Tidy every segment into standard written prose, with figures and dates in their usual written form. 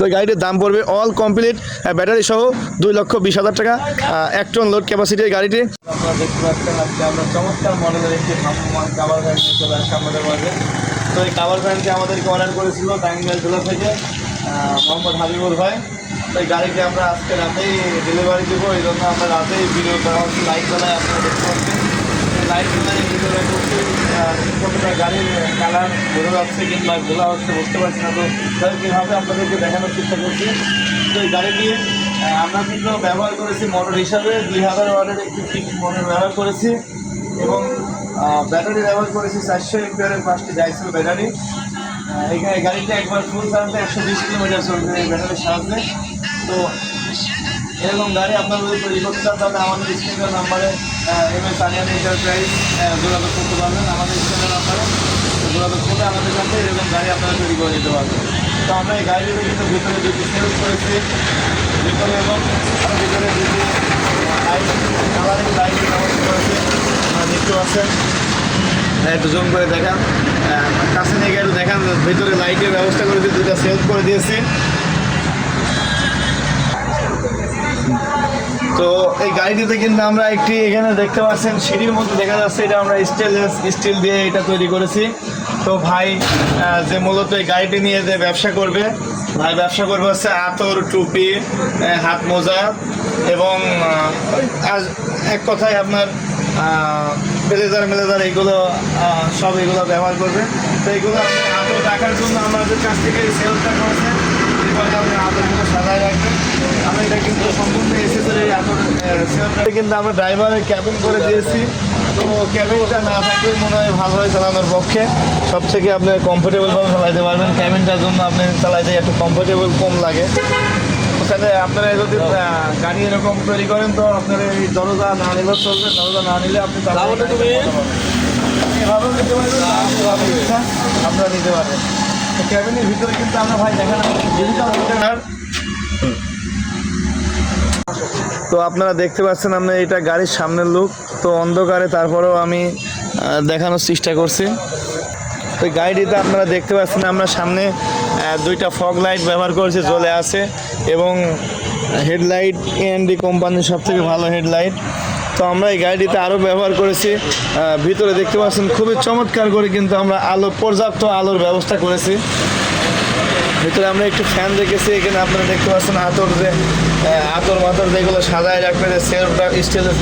তো গাড়িটির দাম পড়বে অল কমপ্লিট ব্যাটারি সহ 2,20,000 টাকা, 1 টন লোড ক্যাপাসিটির গাড়িটি। আপনারা দেখতে পাচ্ছেন আজকে আমরা চমৎকার মডেলের একটি ভ্রাম্যমাণ কাভার ভ্যান নিয়ে চলে আসছি আমাদের মাঝে। তো এই কাভার ভ্যানটি আমাদেরকে অর্ডার করেছিল টাঙ্গাইল জেলা থেকে মোহাম্মদ হাবিবুল ভাই। তো এই গাড়িটি আমরা আজকে রাতেই ডেলিভারি দেবো, এই জন্য আমরা রাতেই ভিডিও করা হচ্ছে। লাইট জ্বালায় আপনারা দেখতে পাচ্ছেন, লাইট জ্বালায় ভিডিওটা করছি। কতটা গাড়ির কালার বোঝা যাচ্ছে কিংবা খোলা হচ্ছে বুঝতে পারছি না, তো কীভাবে আপনাদেরকে দেখানোর চেষ্টা করছি। তো এই গাড়িটি আমরা কিন্তু ব্যবহার করেছি মোটর হিসাবে 2000 ওয়াটের একটি ফিক্সড মোটর ব্যবহার করেছি এবং ব্যাটারি ব্যবহার করেছি 400 এমপিআরের 5টি ডাইসেল ব্যাটারি। এখানে গাড়িটা একবার ফুল চার্জে 120 কিলোমিটার চলবে এই ব্যাটারির সাহায্যে। তো এরকম গাড়ি আপনারা যদি তৈরি করতে চান তাহলে আমাদের স্ক্রিনের নাম্বারে MS আনিয়ান এন্টারপ্রাইজ যোগাযোগ করতে পারবেন। আমাদের স্ক্রিনের নাম্বারে যোগাযোগ করলে আমাদের কাছে এরকম গাড়ি আপনারা তৈরি করে দিতে পারবেন। তো আমরা এই গাড়িগুলো কিন্তু ভিতরে দুটি সেলস করেছি, ভিতরে এবং আরও ভিতরে দুটি লাইট কালারিং লাইটের ব্যবস্থা করেছি, দেখতে পাচ্ছেন। একটু জুম করে দেখান, কাছে নিয়ে গিয়ে একটু দেখান, ভিতরে লাইটের ব্যবস্থা করেছি, দুটা সেলস করে দিয়েছি। তো এই গাড়িটিতে কিন্তু আমরা একটি এখানে দেখতে পাচ্ছেন সিঁড়ির মধ্যে দেখা যাচ্ছে, এটা আমরা স্টিল দিয়ে এটা তৈরি করেছি। তো ভাই যে মূলত এই গাড়িটি নিয়ে যে ব্যবসা করবে, ভাই ব্যবসা করবে হচ্ছে আতর, টুপি, হাত মোজা এবং এক কথায় আপনার ব্লেজার এগুলো সব এগুলো ব্যবহার করবে। তো এগুলো আতর রাখার জন্য আমাদের কাছ থেকে সেলসটা করেছে, এরপরে আপনি আতরগুলো সাজায় রাখবেন। আমরা এটা কিন্তু সম্পূর্ণ এসেসরি আতর সেলটা কিন্তু আমরা ড্রাইভারের ক্যাবিন করে দিয়েছি। তো ক্যাবিনটা না থাকলে মনে হয় ভালো হয় চালানোর পক্ষে, সব থেকে আপনি কমফোর্টেবলভাবে চালাইতে পারবেন। ক্যাবিনটার জন্য আপনি চালাইতে একটু কমফোর্টেবল কম লাগে। ওখানে আপনারা যদি গাড়ি এরকম তৈরি করেন তো আপনার এই দরজা না নিলেও চলবে, দরজা না নিলে আপনি এভাবেও নিতে পারবেন, আপনারা নিতে পারবেন। তো ক্যাবিনের ভিতরে কিন্তু আমরা ভাই দেখানো ডিজিটাল। তো আপনারা দেখতে পাচ্ছেন আমরা এটা গাড়ির সামনের লুক, তো অন্ধকারে তারপরেও আমি দেখানোর চেষ্টা করছি। তো গাড়িটিতে আপনারা দেখতে পাচ্ছেন আমরা সামনে দুইটা ফগ লাইট ব্যবহার করেছি, জ্বলে আছে এবং হেডলাইট AND কোম্পানির সবথেকে ভালো হেডলাইট। তো আমরা এই গাড়িটিতে আরও ব্যবহার করেছি, ভিতরে দেখতে পাচ্ছেন খুবই চমৎকার করে কিন্তু আমরা পর্যাপ্ত আলোর ব্যবস্থা করেছি। ভিতরে আমরা একটু ফ্যান রেখেছি, এখানে আপনারা দেখতে পাচ্ছেন আতর মাতর যেগুলো সাজায় রাখবে সেলফটা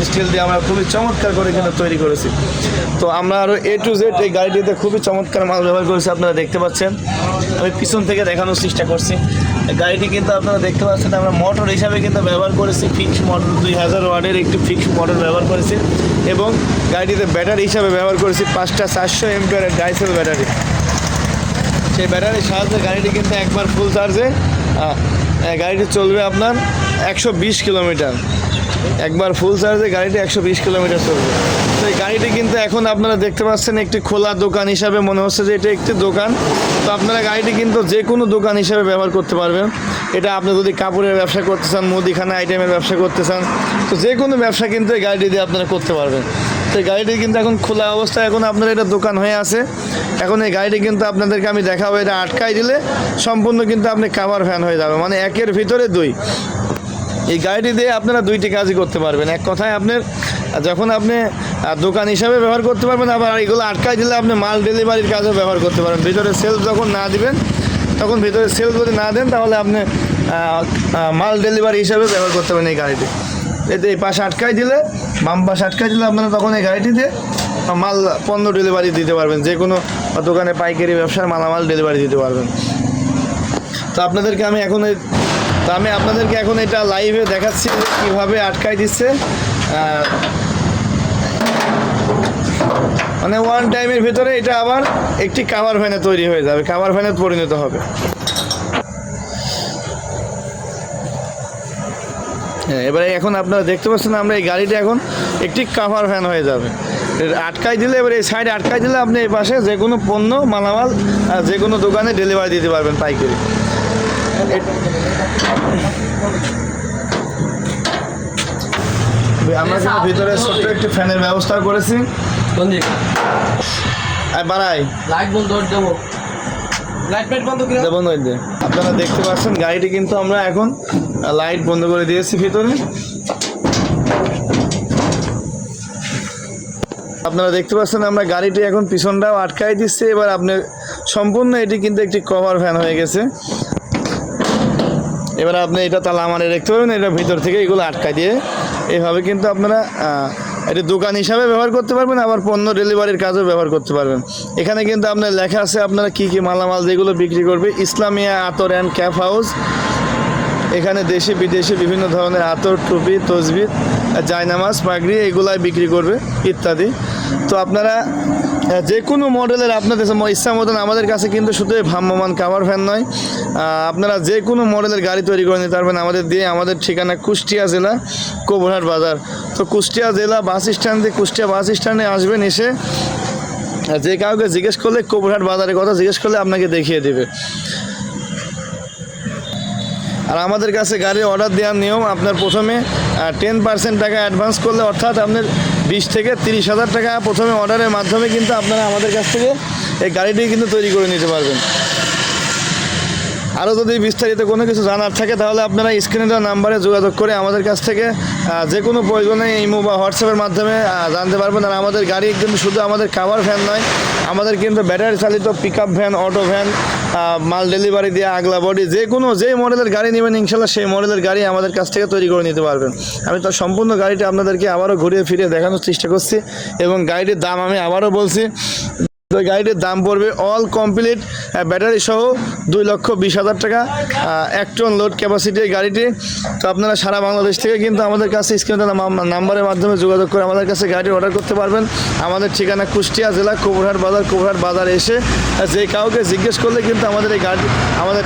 স্টিল দিয়ে আমরা খুবই চমৎকার করে কিন্তু তৈরি করেছি। তো আমরা আরও A to Z এই গাড়িটিতে খুবই চমৎকার মাল ব্যবহার করেছি, আপনারা দেখতে পাচ্ছেন। আমি পিছন থেকে দেখানোর চেষ্টা করছি। গাড়িটি কিন্তু আপনারা দেখতে পাচ্ছেন আমরা মোটর হিসাবে কিন্তু ব্যবহার করেছি ফিক্সড মোটর, 2000 ওয়াটের একটি ফিক্সড মোটর ব্যবহার করেছি এবং গাড়িটিতে ব্যাটারি হিসাবে ব্যবহার করেছি 5টা 400 এমপিআরের ডাইসেল ব্যাটারি। সেই ব্যাটারির সাহায্যে গাড়িটি কিন্তু একবার ফুল চার্জে গাড়িটি চলবে আপনার 120 কিলোমিটার। একবার ফুল চার্জে গাড়িটি 120 কিলোমিটার চলবে। তো এই গাড়িটি কিন্তু এখন আপনারা দেখতে পাচ্ছেন একটি খোলা দোকান হিসাবে মনে হচ্ছে যে এটা একটি দোকান। তো আপনারা গাড়িটি কিন্তু যে কোনো দোকান হিসাবে ব্যবহার করতে পারবেন। এটা আপনি যদি কাপড়ের ব্যবসা করতে চান, মুদিখানা আইটেমের ব্যবসা করতে চান, তো যে কোনো ব্যবসা কিন্তু এই গাড়িটি দিয়ে আপনারা করতে পারবেন। তো এই গাড়িটি কিন্তু এখন খোলা অবস্থায় এখন আপনার এটা দোকান হয়ে আছে। এখন এই গাড়িটি কিন্তু আপনাদেরকে আমি দেখাবো, এটা আটকাই দিলে সম্পূর্ণ কিন্তু আপনি কাভার ফ্যান হয়ে যাবে, মানে একের ভিতরে দুই। এই গাড়িটি দিয়ে আপনারা দুইটি কাজই করতে পারবেন। এক কথায় আপনার যখন আপনি দোকান হিসাবে ব্যবহার করতে পারবেন, আবার এগুলো আটকাই দিলে আপনি মাল ডেলিভারির কাজেও ব্যবহার করতে পারবেন। ভিতরে সেলফ যখন না দিবেন, তখন ভিতরে সেলফ যদি না দেন তাহলে আপনি মাল ডেলিভারি হিসাবে ব্যবহার করতে পারেন এই গাড়িটি। এতে এই পাশে আটকাই দিলে, বাম পাশে আটকাই দিলে আপনারা তখন এই গাড়িটিতে মাল পণ্য ডেলিভারি দিতে পারবেন, যে কোনো দোকানে পাইকারি ব্যবসার মালামাল ডেলিভারি দিতে পারবেন। তো আপনাদেরকে আমি আপনাদেরকে এখন এটা লাইভে দেখাচ্ছি যে কীভাবে আটকাই দিচ্ছে। মানে ওয়ান টাইমের ভিতরে এটা আবার একটি কাভার ভ্যানে তৈরি হয়ে যাবে, কাভার ভ্যানে পরিণত হবে। হ্যাঁ, এবারে এখন আপনারা দেখতে পাচ্ছেন আমরা এই গাড়িটা এখন একটি কাভার ভ্যান হয়ে যাবে। আটকাই দিলে এবার এই সাইডে আটকাই দিলে আপনি এই পাশে যে কোনো পণ্য মালামাল যে কোনো দোকানে ডেলিভারি দিতে পারবেন পাইকারি। আমরা কিন্তু ভিতরে ছোট্ট একটি ফ্যানের ব্যবস্থা করেছি। বাড়াই লাইট বন্ধ করে দেবো। বন্ধ করে দে। আপনারা দেখতে পাচ্ছেন গাড়িটি কিন্তু আমরা এখন লাইট বন্ধ করে দিয়েছি ভিতরে। আপনারা দেখতে পাচ্ছেন আমরা গাড়িটি এখন পিছনটাও আটকাই দিচ্ছি। এবার আপনার সম্পূর্ণ এটি কিন্তু একটি কভার ফ্যান হয়ে গেছে। এবার আপনি এটা তালা মানে দেখতে পাবেন, এটা ভিতর থেকে এগুলো আটকাই দিয়ে এইভাবে কিন্তু আপনারা এটি দোকান হিসাবে ব্যবহার করতে পারবেন, আবার পণ্য ডেলিভারির কাজেও ব্যবহার করতে পারবেন। এখানে কিন্তু আপনার লেখা আছে আপনারা কী কী মালামাল যেগুলো বিক্রি করবে। ইসলামিয়া আতর অ্যান্ড ক্যাপ হাউস, এখানে দেশি বিদেশি বিভিন্ন ধরনের আতর, টুপি, তসবির, জায়নামাজ, পাগড়ি এগুলাই বিক্রি করবে ইত্যাদি। তো আপনারা যে কোনো মডেলের আপনাদের ইচ্ছা মতন আমাদের কাছে কিন্তু শুধু ভ্রাম্যমান কাভার ফ্যান নয়, আপনারা যে কোনো মডেলের গাড়ি তৈরি করে নিতে পারবেন আমাদের দিয়ে। আমাদের ঠিকানা কুষ্টিয়া জেলা কোবরহাট বাজার। তো কুষ্টিয়া জেলা বাস স্ট্যান্ডে, কুষ্টিয়া বাস স্ট্যান্ডে আসবেন, এসে যে কাউকে জিজ্ঞেস করলে কোবরহাট বাজারের কথা জিজ্ঞেস করলে আপনাকে দেখিয়ে দেবে। আর আমাদের কাছে গাড়ির অর্ডার দেওয়ার নিয়ম, আপনার প্রথমে 10% টাকা অ্যাডভান্স করলে, অর্থাৎ আপনার 20 থেকে 30,000 টাকা প্রথমে অর্ডারের মাধ্যমে কিন্তু আপনারা আমাদের কাছ থেকে এই গাড়িটি কিন্তু তৈরি করে নিতে পারবেন। আরও যদি বিস্তারিত কোনো কিছু জানার থাকে তাহলে আপনারা স্ক্রিনে দেওয়া নাম্বারে যোগাযোগ করে আমাদের কাছ থেকে যে কোনো প্রয়োজনে ইমো বা হোয়াটসঅ্যাপের মাধ্যমে জানতে পারবেন। আর আমাদের গাড়ি কিন্তু শুধু আমাদের কাভার ফ্যান নয়, আমাদের কিন্তু ব্যাটারি চালিত pick up van, auto van, মাল ডেলিভারি দিয়ে আগলা বডি, যেই মডেলের গাড়ি নেবেন ইনশাল্লাহ সেই মডেলের গাড়ি আমাদের কাছ থেকে তৈরি করে নিতে পারবেন। আমি তো সম্পূর্ণ গাড়িটা আপনাদেরকে আবারও ঘুরিয়ে ফিরিয়ে দেখানোর চেষ্টা করছি, এবং গাড়িটির দাম আমি আবারও বলছি। তো গাড়িটির দাম পড়বে অল কমপ্লিট ব্যাটারি সহ 2,20,000 টাকা, 1 টন লোড ক্যাপাসিটি এই গাড়িটি। তো আপনারা সারা বাংলাদেশ থেকে কিন্তু আমাদের কাছে স্ক্রিনে নাম্বারের মাধ্যমে যোগাযোগ করে আমাদের কাছে গাড়ি অর্ডার করতে পারবেন। আমাদের ঠিকানা কুষ্টিয়া জেলা কোবরহাট বাজার। কোবরহাট বাজার এসে যে কাউকে জিজ্ঞেস করলে কিন্তু আমাদের এই গাড়ি, আমাদের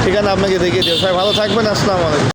ঠিকানা আপনাকে দেখিয়ে দেবে। সবাই ভালো থাকবেন, আসসালামু আলাইকুম।